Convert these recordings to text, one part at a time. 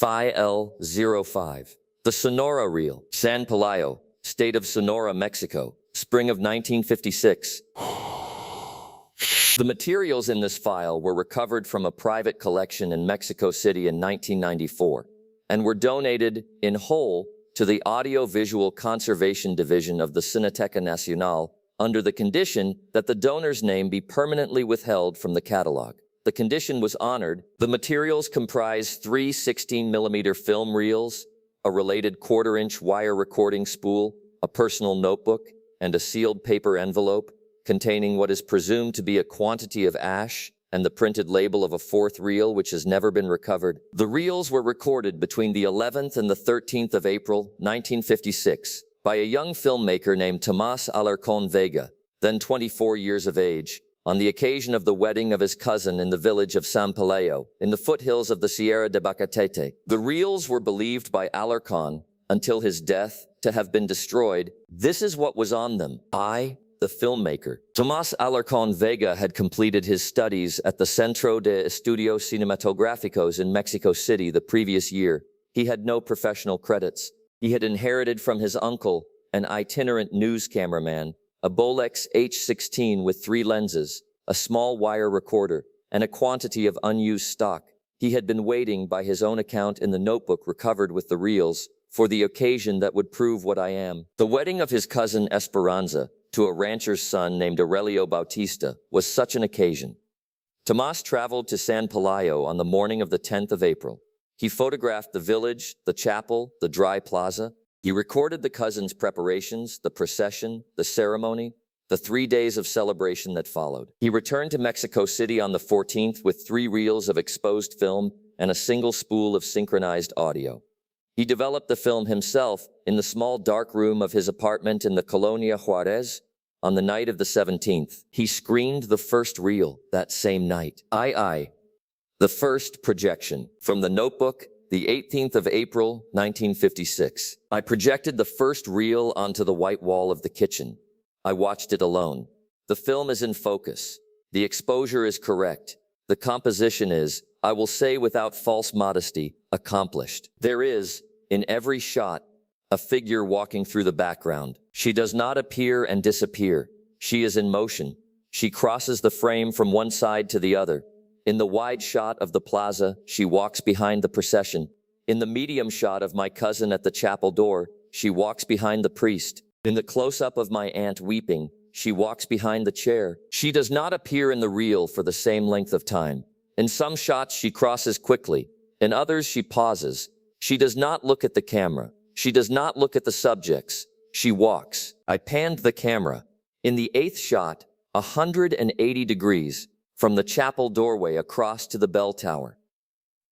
Phi L05. The Sonora Reel, San Pelayo, State of Sonora, Mexico, spring of 1956. The materials in this file were recovered from a private collection in Mexico City in 1994 and were donated in whole to the Audio-Visual Conservation Division of the Cineteca Nacional under the condition that the donor's name be permanently withheld from the catalog. The condition was honored. The materials comprise 3 16mm film reels, a related 1/4-inch wire recording spool, a personal notebook, and a sealed paper envelope containing what is presumed to be a quantity of ash and the printed label of a 4th reel which has never been recovered. The reels were recorded between the 11th and the 13th of April, 1956, by a young filmmaker named Tomás Alarcón Vega, then 24 years of age, on the occasion of the wedding of his cousin in the village of San Pelayo, in the foothills of the Sierra de Bacatete. The reels were believed by Alarcón, until his death, to have been destroyed. This is what was on them. The filmmaker. Tomás Alarcón Vega had completed his studies at the Centro de Estudios Cinematográficos in Mexico City the previous year. He had no professional credits. He had inherited from his uncle, an itinerant news cameraman, a Bolex H16 with 3 lenses, a small wire recorder, and a quantity of unused stock. He had been waiting, by his own account in the notebook recovered with the reels, for the occasion that would prove what I am. The wedding of his cousin Esperanza to a rancher's son named Aurelio Bautista was such an occasion. Tomás traveled to San Pelayo on the morning of the 10th of April. He photographed the village, the chapel, the dry plaza. He recorded the cousin's preparations, the procession, the ceremony, the 3 days of celebration that followed. He returned to Mexico City on the 14th with 3 reels of exposed film and a single spool of synchronized audio. He developed the film himself in the small dark room of his apartment in the Colonia Juarez on the night of the 17th. He screened the first reel that same night. The first projection. From the notebook, the 18th of April, 1956. I projected the first reel onto the white wall of the kitchen. I watched it alone. The film is in focus. The exposure is correct. The composition is, I will say without false modesty, accomplished. There is, in every shot, a figure walking through the background. She does not appear and disappear. She is in motion. She crosses the frame from one side to the other. In the wide shot of the plaza, she walks behind the procession. In the medium shot of my cousin at the chapel door, she walks behind the priest. In the close-up of my aunt weeping, she walks behind the chair. She does not appear in the reel for the same length of time. In some shots she crosses quickly. In others she pauses. She does not look at the camera. She does not look at the subjects. She walks. I panned the camera. In the 8th shot, 180 degrees, from the chapel doorway across to the bell tower.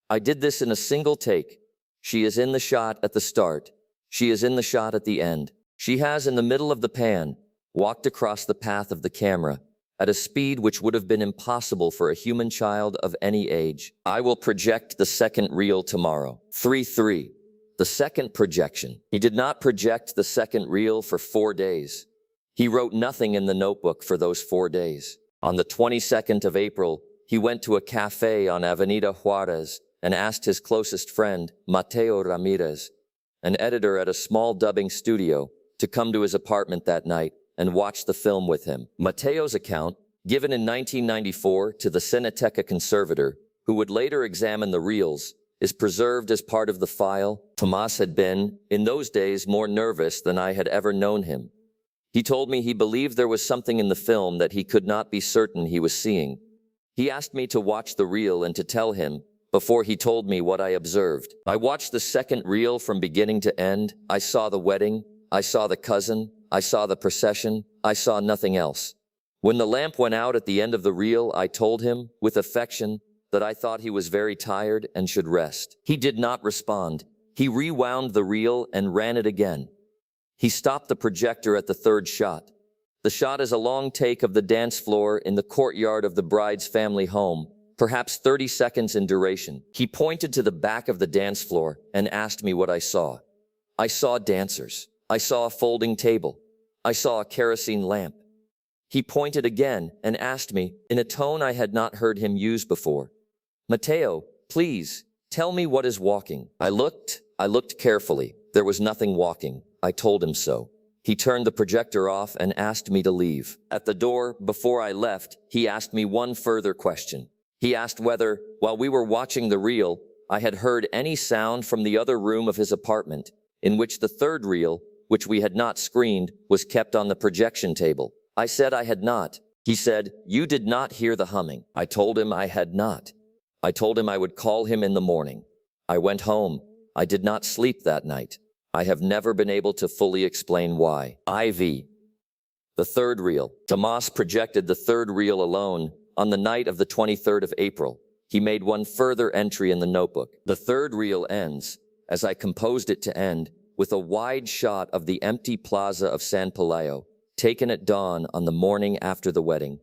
I did this in a single take. She is in the shot at the start. She is in the shot at the end. She has, in the middle of the pan, walked across the path of the camera at a speed which would have been impossible for a human child of any age. I will project the second reel tomorrow. 3-3. The second projection. He did not project the second reel for 4 days. He wrote nothing in the notebook for those 4 days. On the 22nd of April, he went to a cafe on Avenida Juarez and asked his closest friend, Mateo Ramirez, an editor at a small dubbing studio, to come to his apartment that night and watch the film with him. Mateo's account, given in 1994 to the Cineteca conservator, who would later examine the reels, is preserved as part of the file. Tomás had been, in those days, more nervous than I had ever known him. He told me he believed there was something in the film that he could not be certain he was seeing. He asked me to watch the reel and to tell him, before he told me what I observed. I watched the second reel from beginning to end. I saw the wedding. I saw the cousin. I saw the procession. I saw nothing else. When the lamp went out at the end of the reel, I told him, with affection, that I thought he was very tired and should rest. He did not respond. He rewound the reel and ran it again. He stopped the projector at the 3rd shot. The shot is a long take of the dance floor in the courtyard of the bride's family home, perhaps 30 seconds in duration. He pointed to the back of the dance floor and asked me what I saw. I saw dancers. I saw a folding table. I saw a kerosene lamp. He pointed again and asked me, in a tone I had not heard him use before, Mateo, please, Tell me what is walking. I looked carefully. There was nothing walking. I told him so. He turned the projector off and asked me to leave. At the door, before I left, he asked me one further question. He asked whether, while we were watching the reel, I had heard any sound from the other room of his apartment, in which the third reel, which we had not screened, was kept on the projection table. I said I had not. He said, "You did not hear the humming." I told him I had not. I told him I would call him in the morning. I went home. I did not sleep that night. I have never been able to fully explain why. IV. The third reel. Tomas projected the third reel alone on the night of the 23rd of April. He made one further entry in the notebook. The third reel ends, as I composed it to end, with a wide shot of the empty plaza of San Pelayo, taken at dawn on the morning after the wedding.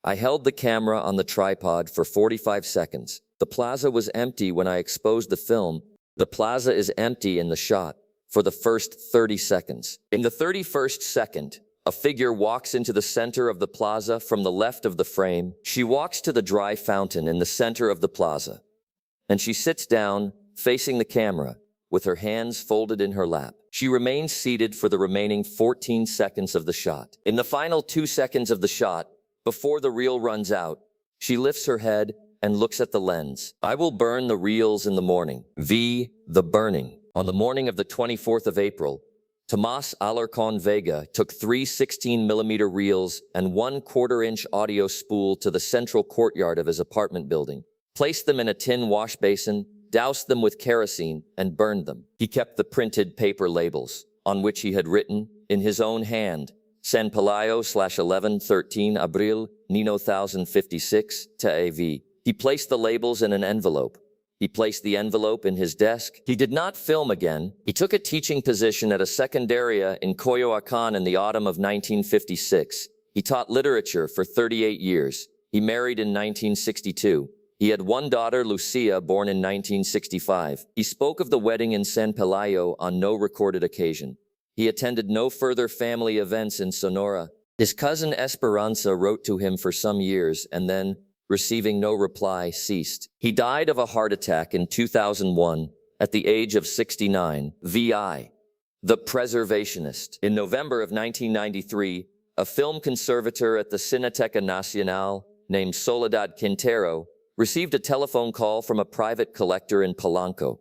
I held the camera on the tripod for 45 seconds. The plaza was empty when I exposed the film. The plaza is empty in the shot for the first 30 seconds. In the 31st second, a figure walks into the center of the plaza from the left of the frame. She walks to the dry fountain in the center of the plaza, and she sits down, facing the camera, with her hands folded in her lap. She remains seated for the remaining 14 seconds of the shot. In the final 2 seconds of the shot, before the reel runs out, she lifts her head and looks at the lens. I will burn the reels in the morning. The burning. On the morning of the 24th of April, Tomas Alarcon Vega took 3 16mm reels and 1/4-inch audio spool to the central courtyard of his apartment building, placed them in a tin wash basin, doused them with kerosene, and burned them. He kept the printed paper labels, on which he had written, in his own hand, San Pelayo/11-13 Abril, Nino 1056, TAV. He placed the labels in an envelope. He placed the envelope in his desk. He did not film again. He took a teaching position at a secundaria in Coyoacan in the autumn of 1956. He taught literature for 38 years. He married in 1962. He had one daughter, Lucia, born in 1965. He spoke of the wedding in San Pelayo on no recorded occasion. He attended no further family events in Sonora. His cousin Esperanza wrote to him for some years and then, receiving no reply, ceased. He died of a heart attack in 2001 at the age of 69. VI. The Preservationist. In November of 1993, a film conservator at the Cineteca Nacional named Soledad Quintero received a telephone call from a private collector in Polanco.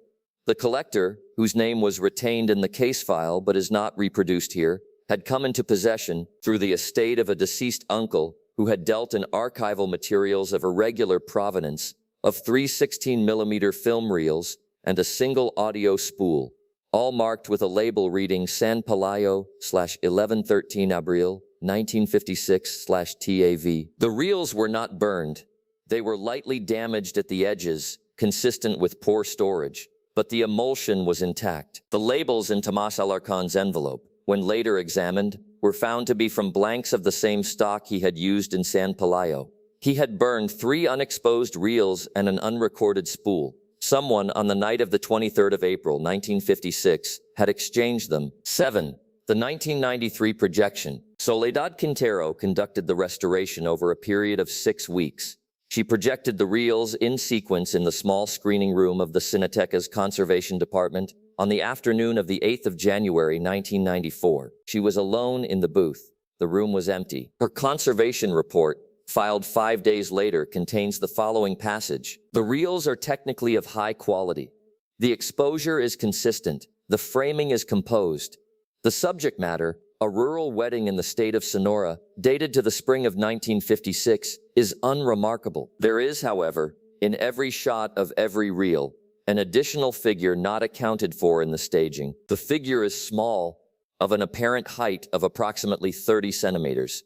The collector, whose name was retained in the case file but is not reproduced here, had come into possession, through the estate of a deceased uncle who had dealt in archival materials of irregular provenance, of 3 16mm film reels and a single audio spool, all marked with a label reading San Pelayo/11-13 Abril, 1956/TAV. The reels were not burned. They were lightly damaged at the edges, consistent with poor storage, but the emulsion was intact. The labels in Tomas Alarcon's envelope, when later examined, were found to be from blanks of the same stock he had used in San Pelayo. He had burned 3 unexposed reels and an unrecorded spool. Someone on the night of the 23rd of April, 1956, had exchanged them. 7. The 1993 projection. Soledad Quintero conducted the restoration over a period of 6 weeks. She projected the reels in sequence in the small screening room of the Cineteca's conservation department on the afternoon of the 8th of January, 1994. She was alone in the booth. The room was empty. Her conservation report, filed 5 days later, contains the following passage. The reels are technically of high quality. The exposure is consistent. The framing is composed. The subject matter, a rural wedding in the state of Sonora, dated to the spring of 1956, is unremarkable. There is, however, in every shot of every reel, an additional figure not accounted for in the staging. The figure is small, of an apparent height of approximately 30 centimeters.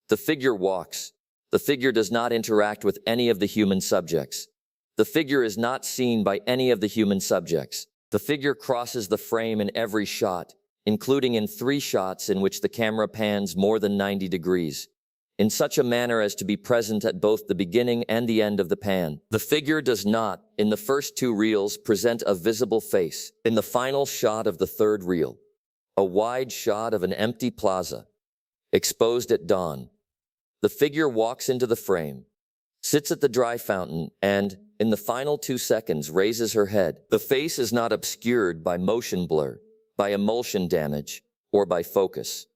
The figure walks. The figure does not interact with any of the human subjects. The figure is not seen by any of the human subjects. The figure crosses the frame in every shot, including in 3 shots in which the camera pans more than 90 degrees, in such a manner as to be present at both the beginning and the end of the pan. The figure does not, in the first 2 reels, present a visible face. In the final shot of the 3rd reel, a wide shot of an empty plaza, exposed at dawn, the figure walks into the frame, sits at the dry fountain, and, in the final 2 seconds, raises her head. The face is not obscured by motion blur, by emulsion damage, or by focus.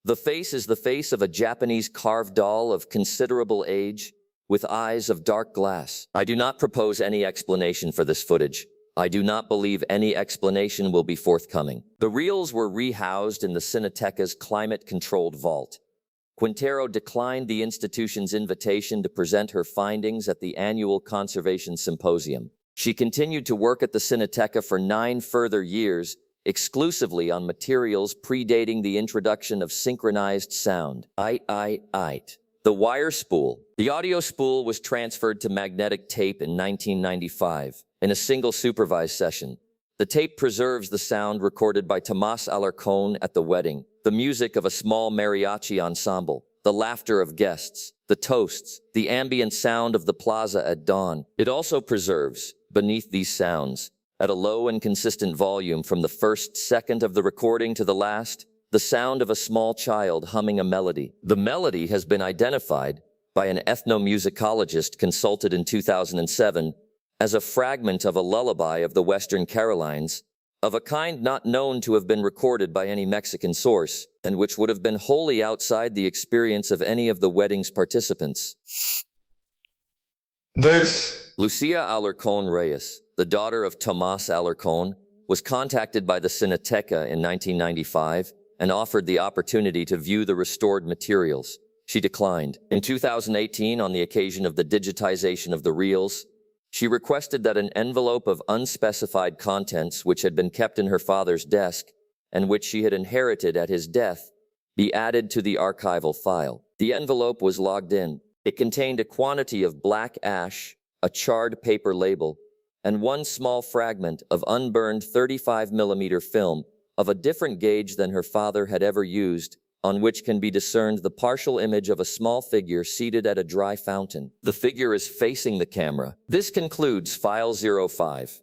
The face is the face of a Japanese carved doll of considerable age, with eyes of dark glass. I do not propose any explanation for this footage. I do not believe any explanation will be forthcoming. The reels were rehoused in the Cineteca's climate-controlled vault. Quintero declined the institution's invitation to present her findings at the annual Conservation Symposium. She continued to work at the Cineteca for 9 further years, exclusively on materials predating the introduction of synchronized sound. The wire spool. The audio spool was transferred to magnetic tape in 1995 in a single supervised session. The tape preserves the sound recorded by Tomás Alarcón at the wedding, the music of a small mariachi ensemble, the laughter of guests, the toasts, the ambient sound of the plaza at dawn. It also preserves, beneath these sounds, at a low and consistent volume from the first second of the recording to the last, the sound of a small child humming a melody. The melody has been identified by an ethnomusicologist consulted in 2007 as a fragment of a lullaby of the Western Carolines, of a kind not known to have been recorded by any Mexican source, and which would have been wholly outside the experience of any of the wedding's participants. Lucia Alarcón Reyes, the daughter of Tomás Alarcón, was contacted by the Cineteca in 1995 and offered the opportunity to view the restored materials. She declined. In 2018, on the occasion of the digitization of the reels, she requested that an envelope of unspecified contents which had been kept in her father's desk and which she had inherited at his death be added to the archival file. The envelope was logged in. It contained a quantity of black ash, a charred paper label, and one small fragment of unburned 35mm film of a different gauge than her father had ever used, on which can be discerned the partial image of a small figure seated at a dry fountain. The figure is facing the camera. This concludes File 05.